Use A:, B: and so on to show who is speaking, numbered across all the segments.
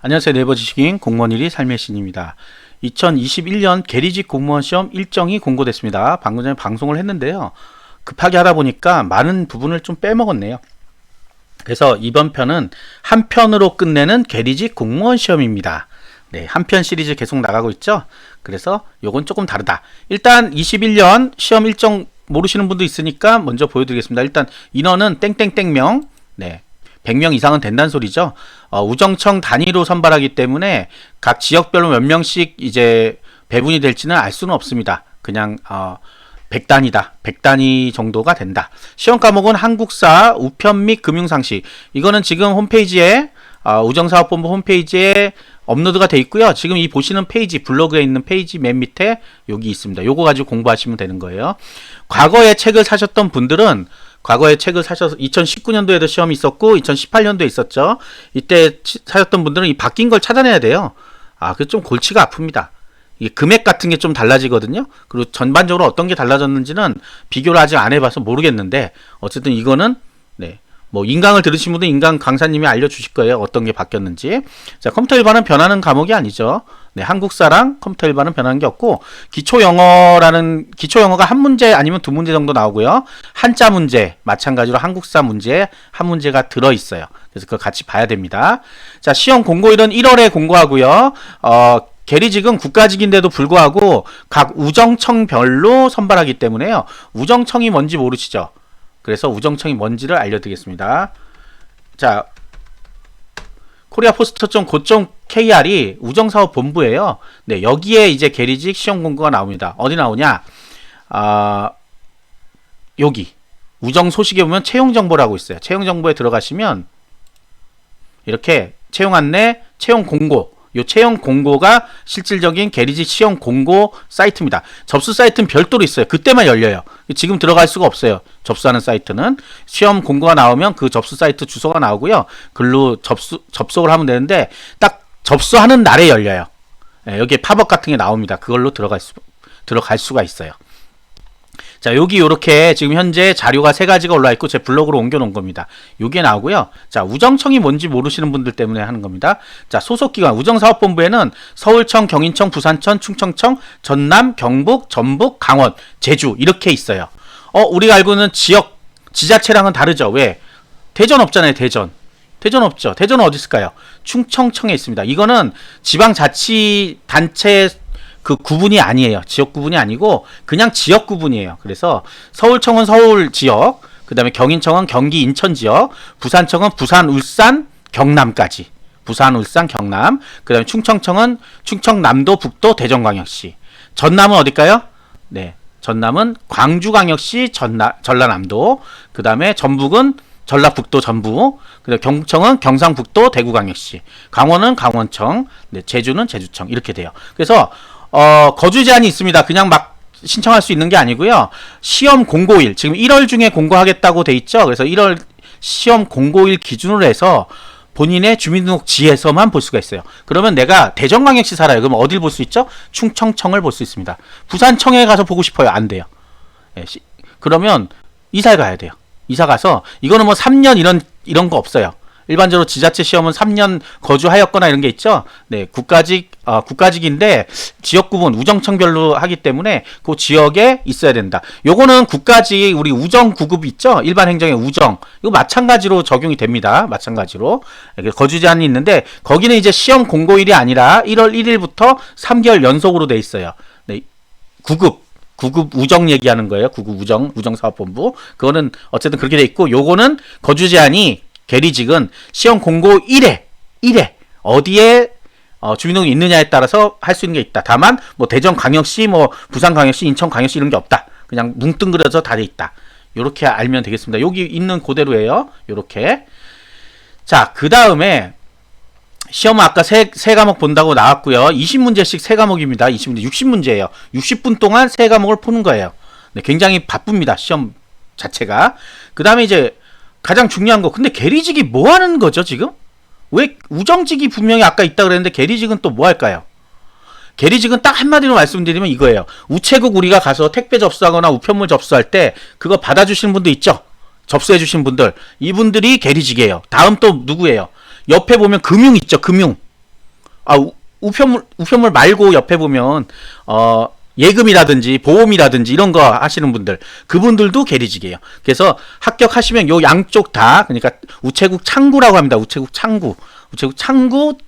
A: 안녕하세요. 네이버 지식인 공무원 1위 삶의 신입니다. 2021년 계리직 공무원 시험 일정이 공고됐습니다. 방금 전에 방송을 했는데요. 급하게 하다 보니까 많은 부분을 좀 빼먹었네요. 그래서 이번 편은 한 편으로 끝내는 계리직 공무원 시험입니다. 네, 한 편 시리즈 계속 나가고 있죠. 그래서 요건 조금 다르다. 일단 21년 시험 일정 모르시는 분도 있으니까 먼저 보여드리겠습니다. 일단 인원은 땡땡땡명, 네, 100명 이상은 된다는 소리죠. 우정청 단위로 선발하기 때문에 각 지역별로 몇 명씩 이제 배분이 될지는 알 수는 없습니다. 그냥 100단위다. 100단위 정도가 된다. 시험 과목은 한국사, 우편 및 금융상식. 이거는 지금 홈페이지에 우정사업본부 홈페이지에 업로드가 돼 있고요. 지금 이 보시는 페이지, 블로그에 있는 페이지 맨 밑에 여기 있습니다. 요거 가지고 공부하시면 되는 거예요. 과거에 책을 사셨던 분들은 과거에 책을 사셔서 2019년도에도 시험이 있었고 2018년도에 있었죠. 이때 사셨던 분들은 이 바뀐 걸 찾아내야 돼요. 그게 좀 골치가 아픕니다. 이게 금액 같은 게 좀 달라지거든요. 그리고 전반적으로 어떤 게 달라졌는지는 비교를 아직 안 해봐서 모르겠는데 어쨌든 이거는 네. 뭐 인강을 들으신 분은 인강 강사님이 알려주실 거예요. 어떤 게 바뀌었는지. 자, 컴퓨터 일반은 변하는 과목이 아니죠. 네, 한국사랑 컴퓨터 일반은 변하는 게 없고 기초 영어가 한 문제 아니면 두 문제 정도 나오고요. 한자 문제 마찬가지로 한국사 문제에 한 문제가 들어 있어요. 그래서 그거 같이 봐야 됩니다. 자, 시험 공고일은 1월에 공고하고요. 계리직은 국가직인데도 불구하고 각 우정청별로 선발하기 때문에요. 우정청이 뭔지 모르시죠? 그래서 우정청이 뭔지를 알려드리겠습니다. 자, koreapost.go.kr이 우정사업본부예요. 네, 여기에 이제 계리직 시험 공고가 나옵니다. 어디 나오냐? 여기 우정 소식에 보면 채용 정보라고 있어요. 채용 정보에 들어가시면 이렇게 채용 안내, 채용 공고. 요 채용 공고가 실질적인 계리직 시험 공고 사이트입니다. 접수 사이트는 별도로 있어요. 그때만 열려요. 지금 들어갈 수가 없어요. 접수하는 사이트는. 시험 공고가 나오면 그 접수 사이트 주소가 나오고요. 글로 접속을 하면 되는데 딱 접수하는 날에 열려요. 네, 여기에 팝업 같은 게 나옵니다. 그걸로 들어갈 수가 있어요. 자, 여기 요렇게 지금 현재 자료가 3가지가 올라와 있고 제 블로그로 옮겨 놓은 겁니다. 요게 나오고요. 자, 우정청이 뭔지 모르시는 분들 때문에 하는 겁니다. 자, 소속기관 우정사업본부에는 서울청, 경인청, 부산청, 충청청, 전남, 경북, 전북, 강원, 제주 이렇게 있어요. 우리가 알고 있는 지역 지자체랑은 다르죠. 왜? 대전 없잖아요. 대전 없죠. 대전은 어디 있을까요? 충청청에 있습니다. 이거는 지방자치단체 그 구분이 아니에요. 지역 구분이 아니고 그냥 지역 구분이에요. 그래서 서울청은 서울 지역, 그 다음에 경인청은 경기 인천 지역, 부산청은 부산, 울산, 경남까지. 부산, 울산, 경남. 그 다음에 충청청은 충청남도, 북도, 대전광역시. 전남은 어딜까요? 네, 전남은 광주광역시, 전라남도. 그 다음에 전북은 전라북도 전부. 그 다음에 경청은 경상북도, 대구광역시. 강원은 강원청. 네, 제주는 제주청. 이렇게 돼요. 그래서 거주 제한이 있습니다. 그냥 막 신청할 수 있는 게 아니고요. 시험 공고일, 지금 1월 중에 공고하겠다고 돼 있죠. 그래서 1월 시험 공고일 기준으로 해서 본인의 주민등록지에서만 볼 수가 있어요. 그러면 내가 대전광역시 살아요. 그럼 어딜 볼 수 있죠? 충청청을 볼 수 있습니다. 부산청에 가서 보고 싶어요. 안 돼요. 네, 그러면 이사를 가야 돼요. 이사 가서 이거는 뭐 3년 이런 거 없어요. 일반적으로 지자체 시험은 3년 거주하였거나 이런 게 있죠. 네, 국가직인데 지역 구분 우정청별로 하기 때문에 그 지역에 있어야 된다. 요거는 국가직 우리 우정 구급 있죠. 일반 행정의 우정. 이거 마찬가지로 적용이 됩니다. 마찬가지로. 거주 제한이 있는데 거기는 이제 시험 공고일이 아니라 1월 1일부터 3개월 연속으로 돼 있어요. 네, 구급 우정 얘기하는 거예요. 구급 우정사업본부. 그거는 어쨌든 그렇게 돼 있고 요거는 거주 제한이 계리직은 시험 공고 1회 어디에 주민등록이 있느냐에 따라서 할 수 있는 게 있다. 다만 뭐 대전광역시, 뭐 부산광역시, 인천광역시 이런 게 없다. 그냥 뭉뚱그려서 다 돼 있다. 요렇게 알면 되겠습니다. 여기 있는 그대로예요. 요렇게. 자, 그 다음에 시험은 아까 세 과목 본다고 나왔고요. 20문제씩 3과목입니다. 20문제 60문제예요. 60분 동안 3과목을 푸는 거예요. 네, 굉장히 바쁩니다. 시험 자체가. 그 다음에 이제 가장 중요한 거. 근데 계리직이 뭐 하는 거죠, 지금? 왜 우정직이 분명히 아까 있다 그랬는데 계리직은 또 뭐 할까요? 계리직은 딱 한마디로 말씀드리면 이거예요. 우체국 우리가 가서 택배 접수하거나 우편물 접수할 때 그거 받아주시는 분도 있죠? 접수해 주신 분들. 이분들이 계리직이에요. 다음 또 누구예요? 옆에 보면 금융 있죠, 금융. 우편물 말고 옆에 보면 예금이라든지 보험이라든지 이런 거 하시는 분들, 그분들도 계리직이에요. 그래서 합격하시면 요 양쪽 다, 그러니까 우체국 창구라고 합니다. 우체국 창구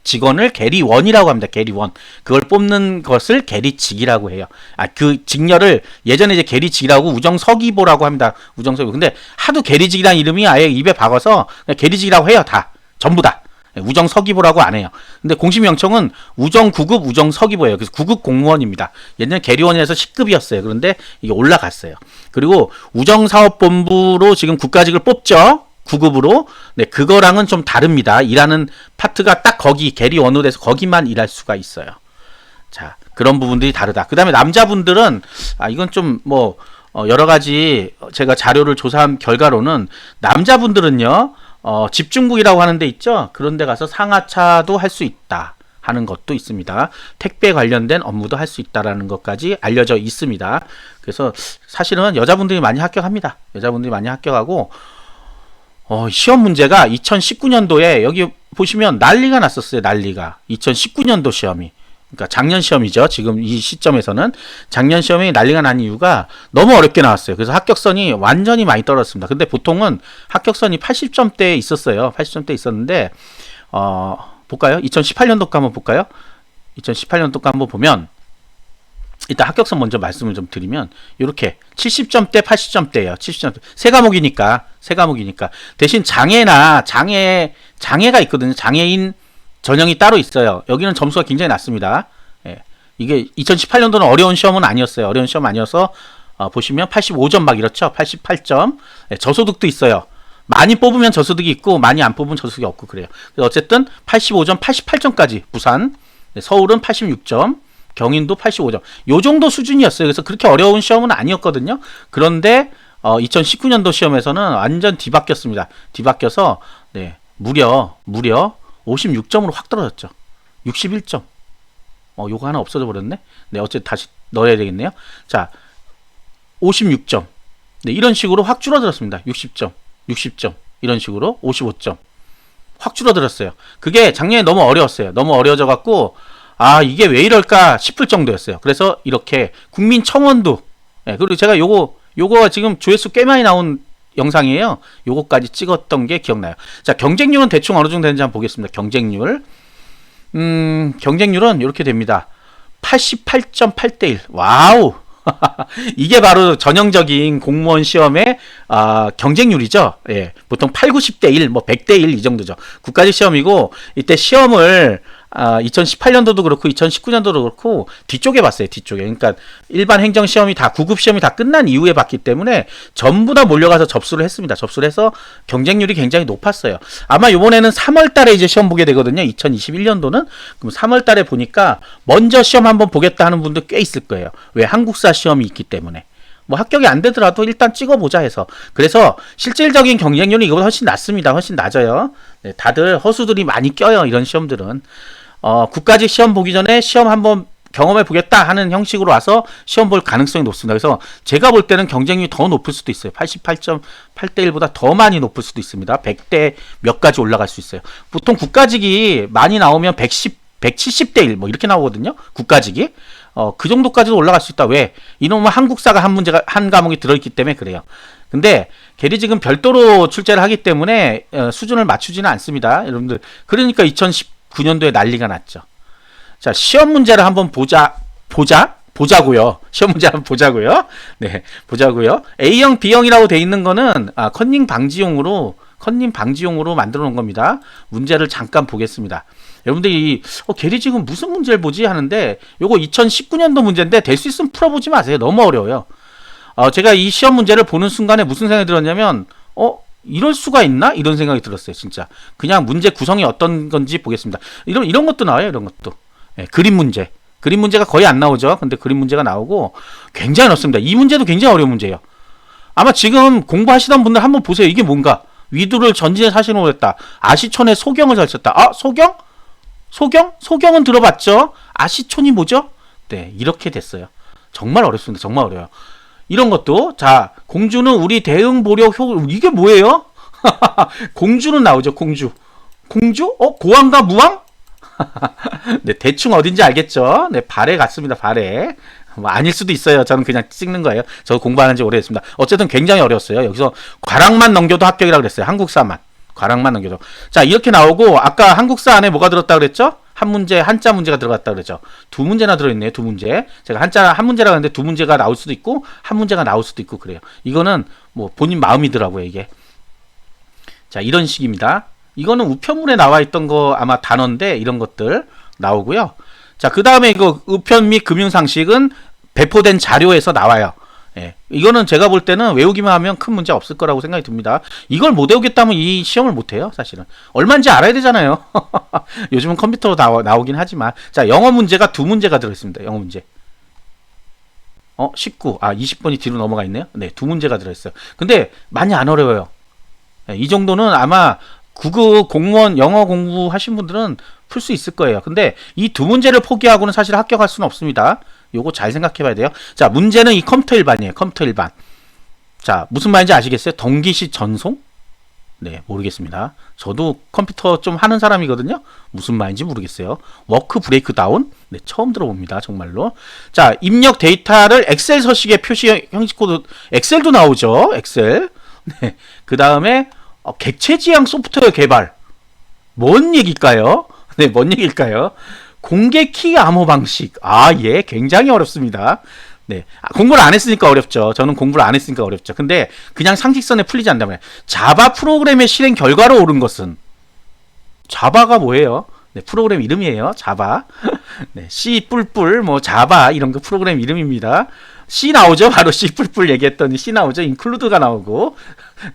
A: 직원을 계리원이라고 합니다. 계리원. 그걸 뽑는 것을 계리직이라고 해요. 그 직렬을 예전에 이제 계리직이라고 우정서기보라고 합니다. 우정서기보. 근데 하도 계리직이라는 이름이 아예 입에 박아서 그냥 계리직이라고 해요. 다. 전부 다. 우정서기보라고 안 해요. 근데 공식 명칭은 우정구급 우정서기보예요. 그래서 구급 공무원입니다. 옛날에 계리원에서 10급이었어요. 그런데 이게 올라갔어요. 그리고 우정사업본부로 지금 국가직을 뽑죠. 9급으로. 네, 그거랑은 좀 다릅니다. 일하는 파트가 딱 거기 계리원으로 돼서 거기만 일할 수가 있어요. 자, 그런 부분들이 다르다. 그 다음에 남자분들은 이건 좀 뭐 여러 가지 제가 자료를 조사한 결과로는 남자분들은요. 집중국이라고 하는 데 있죠. 그런 데 가서 상하차도 할 수 있다 하는 것도 있습니다. 택배 관련된 업무도 할 수 있다라는 것까지 알려져 있습니다. 그래서 사실은 여자분들이 많이 합격합니다. 여자분들이 많이 합격하고 시험 문제가 2019년도에 여기 보시면 난리가 났었어요. 난리가. 2019년도 시험이. 그러니까 작년 시험이죠. 지금 이 시점에서는 작년 시험이 난리가 난 이유가 너무 어렵게 나왔어요. 그래서 합격선이 완전히 많이 떨어졌습니다. 근데 보통은 합격선이 80점대에 있었어요. 80점대 있었는데 볼까요? 2018년도 거 한번 볼까요? 2018년도 거 한번 보면 일단 합격선 먼저 말씀을 좀 드리면 이렇게 70점대, 80점대예요. 70점대. 세 과목이니까 대신 장애가 있거든요. 장애인 전형이 따로 있어요. 여기는 점수가 굉장히 낮습니다. 예. 이게 2018년도는 어려운 시험은 아니었어요. 어려운 시험 아니어서 보시면 85점 막 이렇죠. 88점. 예, 저소득도 있어요. 많이 뽑으면 저소득이 있고 많이 안 뽑으면 저소득이 없고 그래요. 어쨌든 85점, 88점까지 부산, 네, 서울은 86점, 경인도 85점. 요 정도 수준이었어요. 그래서 그렇게 어려운 시험은 아니었거든요. 그런데 2019년도 시험에서는 완전 뒤바뀌었습니다. 뒤바뀌어서 네, 무려 56점으로 확 떨어졌죠. 61점. 요거 하나 없어져 버렸네. 네, 어쨌든 다시 넣어야 되겠네요. 자, 56점. 네, 이런 식으로 확 줄어들었습니다. 60점. 이런 식으로 55점. 확 줄어들었어요. 그게 작년에 너무 어려웠어요. 너무 어려워져 갖고 이게 왜 이럴까 싶을 정도였어요. 그래서 이렇게 국민청원도 그리고 제가 요거 지금 조회수 꽤 많이 나온 영상이에요. 요거까지 찍었던 게 기억나요. 자, 경쟁률은 대충 어느 정도 되는지 한번 보겠습니다. 경쟁률. 경쟁률은 이렇게 됩니다. 88.8대 1. 와우. 이게 바로 전형적인 공무원 시험의 경쟁률이죠. 예. 보통 8, 90대 1, 뭐 100대 1 이 정도죠. 국가직 시험이고 이때 시험을 2018년도도 그렇고 2019년도도 그렇고 뒤쪽에 봤어요. 뒤쪽에. 그러니까 일반 행정 시험이 다 9급 시험이 다 끝난 이후에 봤기 때문에 전부 다 몰려가서 접수를 했습니다. 접수를 해서 경쟁률이 굉장히 높았어요. 아마 이번에는 3월 달에 이제 시험 보게 되거든요. 2021년도는. 그럼 3월 달에 보니까 먼저 시험 한번 보겠다 하는 분들 꽤 있을 거예요. 왜? 한국사 시험이 있기 때문에. 뭐 합격이 안 되더라도 일단 찍어보자 해서. 그래서 실질적인 경쟁률이 이거보다 훨씬 낮습니다. 훨씬 낮아요. 네, 다들 허수들이 많이 껴요. 이런 시험들은. 국가직 시험 보기 전에 시험 한번 경험해 보겠다 하는 형식으로 와서 시험 볼 가능성이 높습니다. 그래서 제가 볼 때는 경쟁률이 더 높을 수도 있어요. 88.8대 1보다 더 많이 높을 수도 있습니다. 100대 몇 가지 올라갈 수 있어요. 보통 국가직이 많이 나오면 170대 1 뭐 이렇게 나오거든요. 국가직이. 그 정도까지도 올라갈 수 있다. 왜? 이놈은 한국사가 한 과목이 들어있기 때문에 그래요. 근데 계리직은 별도로 출제를 하기 때문에 수준을 맞추지는 않습니다. 여러분들. 그러니까 2019년도에 난리가 났죠. 자, 시험 문제를 한번 보자고요. 시험 문제 한번 보자고요. 네, 보자고요. A형, B형이라고 돼 있는 거는 컨닝 방지용으로 만들어 놓은 겁니다. 문제를 잠깐 보겠습니다. 여러분들이 계리직은 무슨 문제를 보지 하는데 요거 2019년도 문제인데 될 수 있으면 풀어보지 마세요. 너무 어려워요. 제가 이 시험 문제를 보는 순간에 무슨 생각이 들었냐면 이럴 수가 있나? 이런 생각이 들었어요. 진짜. 그냥 문제 구성이 어떤 건지 보겠습니다. 이런 것도 나와요. 이런 것도. 네, 그림 문제가 거의 안 나오죠. 근데 그림 문제가 나오고 굉장히 어렵습니다. 이 문제도 굉장히 어려운 문제예요. 아마 지금 공부하시던 분들 한번 보세요. 이게 뭔가? 위두를 전진해 사신으로 했다. 아시촌에 소경을 설쳤다. 소경? 소경은 들어봤죠? 아시촌이 뭐죠? 네, 이렇게 됐어요. 정말 어렵습니다. 정말 어려워요. 이런 것도, 자, 공주는 우리 대응 보력 이게 뭐예요? 공주는 나오죠, 공주. 공주? 고왕과 무왕? 네, 대충 어딘지 알겠죠? 네, 발에 갔습니다. 발에. 뭐 아닐 수도 있어요. 저는 그냥 찍는 거예요. 저 공부하는 지 오래됐습니다. 어쨌든 굉장히 어려웠어요. 여기서 괄항만 넘겨도 합격이라고 그랬어요. 한국사만. 괄항만 넘겨도. 자, 이렇게 나오고 아까 한국사 안에 뭐가 들었다 그랬죠? 한 문제, 한자 문제가 들어갔다 그랬죠. 두 문제나 들어있네요. 두 문제. 제가 한 문제라고 했는데 두 문제가 나올 수도 있고 한 문제가 나올 수도 있고 그래요. 이거는 뭐 본인 마음이더라고요, 이게. 자, 이런 식입니다. 이거는 우편물에 나와 있던 거 아마 단어인데 이런 것들 나오고요. 자, 그 다음에 이거 우편 및 금융상식은 배포된 자료에서 나와요. 예, 이거는 제가 볼 때는 외우기만 하면 큰 문제 없을 거라고 생각이 듭니다. 이걸 못 외우겠다면 이 시험을 못 해요, 사실은. 얼마인지 알아야 되잖아요. 요즘은 컴퓨터로 나오긴 하지만. 자, 영어 문제가 두 문제가 들어있습니다. 영어 문제. 19. 20번이 뒤로 넘어가 있네요. 네, 두 문제가 들어있어요. 근데 많이 안 어려워요. 예, 이 정도는 아마 구급 공무원 영어 공부하신 분들은 풀 수 있을 거예요. 근데 이 두 문제를 포기하고는 사실 합격할 수는 없습니다. 요거 잘 생각해 봐야 돼요. 자, 문제는 이 컴퓨터 일반이에요. 컴퓨터 일반. 자, 무슨 말인지 아시겠어요? 동기시 전송? 네, 모르겠습니다. 저도 컴퓨터 좀 하는 사람이거든요. 무슨 말인지 모르겠어요. 워크 브레이크 다운? 네, 처음 들어봅니다. 정말로. 자, 입력 데이터를 엑셀 서식에 표시 형식 코드, 엑셀도 나오죠. 엑셀. 네, 그 다음에 객체 지향 소프트웨어 개발. 뭔 얘기일까요? 네, 뭔 얘기일까요? 공개 키 암호 방식. 예, 굉장히 어렵습니다. 네, 공부를 안 했으니까 어렵죠. 저는 공부를 안 했으니까 어렵죠. 근데 그냥 상식선에 풀리지 않다면 자바 프로그램의 실행 결과로 옳은 것은 자바가 뭐예요? 네, 프로그램 이름이에요. 자바. 네, C 뿔뿔 뭐 자바 이런 거 프로그램 이름입니다. C 나오죠. 바로 C 뿔뿔 얘기했더니 C 나오죠. 인클루드가 나오고.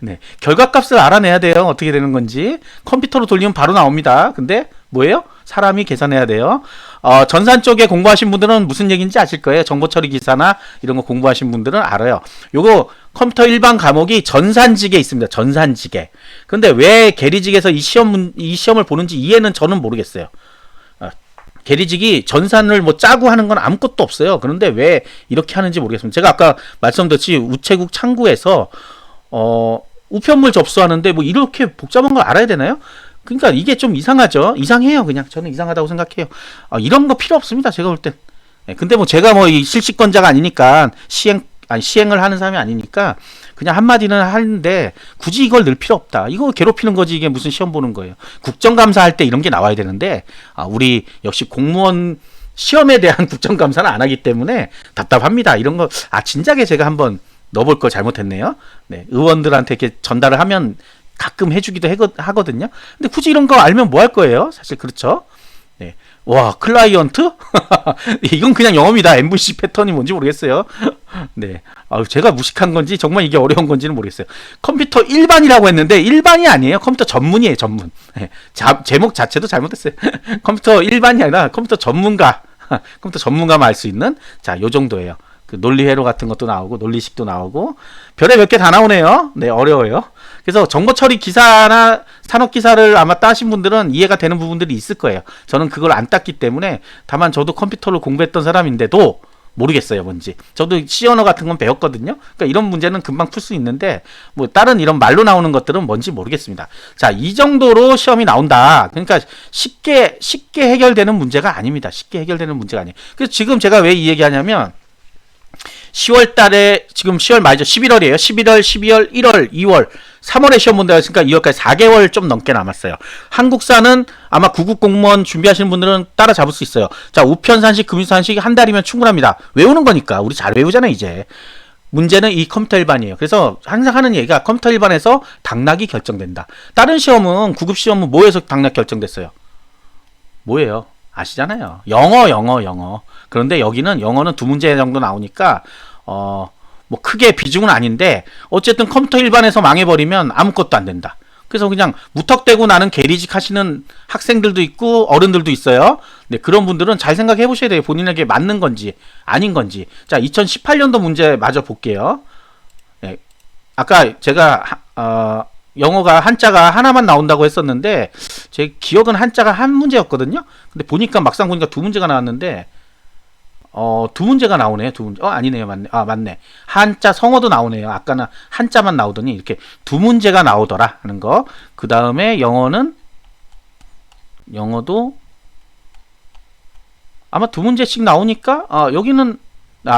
A: 네, 결과값을 알아내야 돼요. 어떻게 되는 건지. 컴퓨터로 돌리면 바로 나옵니다. 근데 뭐예요? 사람이 계산해야 돼요. 전산 쪽에 공부하신 분들은 무슨 얘기인지 아실 거예요. 정보 처리 기사나 이런 거 공부하신 분들은 알아요. 요거 컴퓨터 일반 과목이 전산직에 있습니다. 전산직에. 근데 왜 계리직에서 이 시험을 보는지 이해는 저는 모르겠어요. 계리직이 전산을 뭐 짜고 하는 건 아무것도 없어요. 그런데 왜 이렇게 하는지 모르겠습니다. 제가 아까 말씀드렸듯이 우체국 창구에서 우편물 접수하는데 뭐 이렇게 복잡한 걸 알아야 되나요? 그러니까 이게 좀 이상하죠. 이상해요. 그냥 저는 이상하다고 생각해요. 이런 거 필요 없습니다. 제가 볼 땐. 네, 근데 뭐 제가 뭐 이 실시권자가 아니니까 시행을 하는 사람이 아니니까 그냥 한마디는 하는데 굳이 이걸 넣을 필요 없다. 이거 괴롭히는 거지. 이게 무슨 시험 보는 거예요. 국정감사할 때 이런 게 나와야 되는데 우리 역시 공무원 시험에 대한 국정감사는 안 하기 때문에 답답합니다. 이런 거 진작에 제가 한번 넣어볼 걸 잘못했네요. 네, 의원들한테 이렇게 전달을 하면 가끔 해주기도 하거든요. 근데 굳이 이런 거 알면 뭐 할 거예요? 사실 그렇죠. 네. 와, 클라이언트? 이건 그냥 영어입니다. MVC 패턴이 뭔지 모르겠어요. 네. 제가 무식한 건지 정말 이게 어려운 건지는 모르겠어요. 컴퓨터 일반이라고 했는데 일반이 아니에요. 컴퓨터 전문이에요. 전문. 네. 제목 자체도 잘못했어요. 컴퓨터 일반이 아니라 컴퓨터 전문가. 컴퓨터 전문가만 알 수 있는 요 정도예요. 그 논리회로 같은 것도 나오고 논리식도 나오고 별에 몇 개 다 나오네요. 네, 어려워요. 그래서 정보처리 기사나 산업기사를 아마 따신 분들은 이해가 되는 부분들이 있을 거예요. 저는 그걸 안 땄기 때문에 다만 저도 컴퓨터를 공부했던 사람인데도 모르겠어요, 뭔지. 저도 C 언어 같은 건 배웠거든요. 그러니까 이런 문제는 금방 풀 수 있는데 뭐 다른 이런 말로 나오는 것들은 뭔지 모르겠습니다. 자, 이 정도로 시험이 나온다. 그러니까 쉽게 해결되는 문제가 아닙니다. 쉽게 해결되는 문제가 아니에요. 그래서 지금 제가 왜 이 얘기하냐면 10월 달에 지금 10월 말이죠. 11월이에요. 11월, 12월, 1월, 2월, 3월에 시험 본다고 했으니까 2월까지 4개월 좀 넘게 남았어요. 한국사는 아마 구급 공무원 준비하시는 분들은 따라잡을 수 있어요. 자, 우편산식, 금융산식 한 달이면 충분합니다. 외우는 거니까. 우리 잘 외우잖아요, 이제. 문제는 이 컴퓨터 일반이에요. 그래서 항상 하는 얘기가 컴퓨터 일반에서 당락이 결정된다. 다른 시험은 구급 시험은 뭐에서 당락 결정됐어요? 뭐예요? 아시잖아요. 영어. 그런데 여기는 영어는 두 문제 정도 나오니까 뭐 크게 비중은 아닌데 어쨌든 컴퓨터 일반에서 망해버리면 아무것도 안 된다. 그래서 그냥 무턱대고 나는 계리직 하시는 학생들도 있고 어른들도 있어요. 네, 그런 분들은 잘 생각해 보셔야 돼요. 본인에게 맞는 건지 아닌 건지. 자, 2018년도 문제 마저 볼게요. 네, 아까 제가 영어가 한자가 하나만 나온다고 했었는데 제 기억은 한자가 한 문제였거든요. 근데 막상 보니까 두 문제가 나왔는데 두 문제가 나오네요. 두 문제. 아니네요. 맞네. 맞네. 한자 성어도 나오네요. 아까는 한자만 나오더니 이렇게 두 문제가 나오더라 하는 거. 그 다음에 영어도 아마 두 문제씩 나오니까 여기는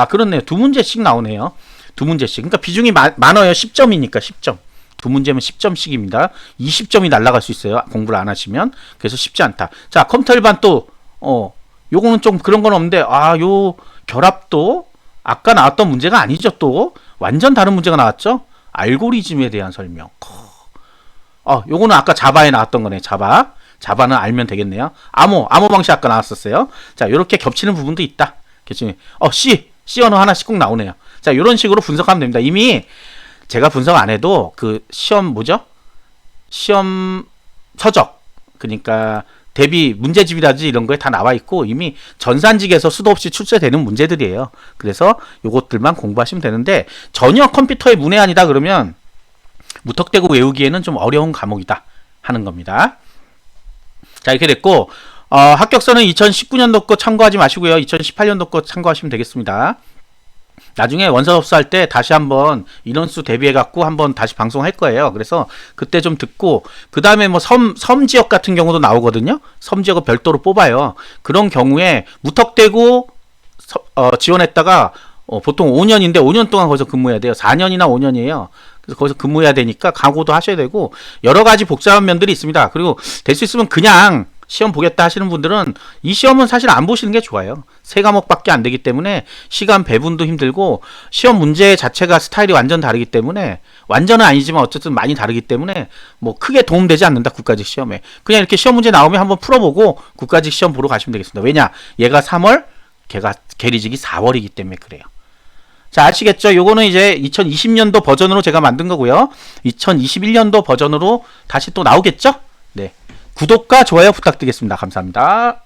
A: 그렇네요. 두 문제씩 나오네요. 두 문제씩. 그러니까 비중이 많아요. 10점이니까 10점. 두 문제면 10점씩입니다. 20점이 날아갈 수 있어요. 공부를 안 하시면. 그래서 쉽지 않다. 자, 컴퓨터 일반 또 요거는 좀 그런 건 없는데 요 결합도 아까 나왔던 문제가 아니죠. 또 완전 다른 문제가 나왔죠. 알고리즘에 대한 설명. 요거는 아까 자바에 나왔던 거네. 자바는 알면 되겠네요. 암호 방식 아까 나왔었어요. 자, 요렇게 겹치는 부분도 있다. C 언어 하나씩 꼭 나오네요. 자, 요런 식으로 분석하면 됩니다. 이미 제가 분석 안 해도 그 시험 시험 서적, 그러니까 대비 문제집이라든지 이런 거에 다 나와 있고 이미 전산직에서 수도 없이 출제되는 문제들이에요. 그래서 요것들만 공부하시면 되는데 전혀 컴퓨터의 문외한이다 그러면 무턱대고 외우기에는 좀 어려운 과목이다 하는 겁니다. 자, 이렇게 됐고 합격서는 2019년도 거 참고하지 마시고요. 2018년도 거 참고하시면 되겠습니다. 나중에 원서 접수할 때 다시 한번 인원수 대비해 갖고 한번 다시 방송할 거예요. 그래서 그때 좀 듣고 그 다음에 뭐 섬 지역 같은 경우도 나오거든요. 섬 지역을 별도로 뽑아요. 그런 경우에 무턱대고 지원했다가 보통 5년인데 5년 동안 거기서 근무해야 돼요. 4년이나 5년이에요. 그래서 거기서 근무해야 되니까 각오도 하셔야 되고 여러 가지 복잡한 면들이 있습니다. 그리고 될 수 있으면 그냥 시험 보겠다 하시는 분들은 이 시험은 사실 안 보시는 게 좋아요. 3과목밖에 안 되기 때문에 시간 배분도 힘들고 시험 문제 자체가 스타일이 완전 다르기 때문에 완전은 아니지만 어쨌든 많이 다르기 때문에 뭐 크게 도움되지 않는다. 국가직 시험에. 그냥 이렇게 시험 문제 나오면 한번 풀어보고 국가직 시험 보러 가시면 되겠습니다. 왜냐? 얘가 3월, 계리직이 4월이기 때문에 그래요. 자, 아시겠죠? 요거는 이제 2020년도 버전으로 제가 만든 거고요. 2021년도 버전으로 다시 또 나오겠죠? 네. 구독과 좋아요 부탁드리겠습니다. 감사합니다.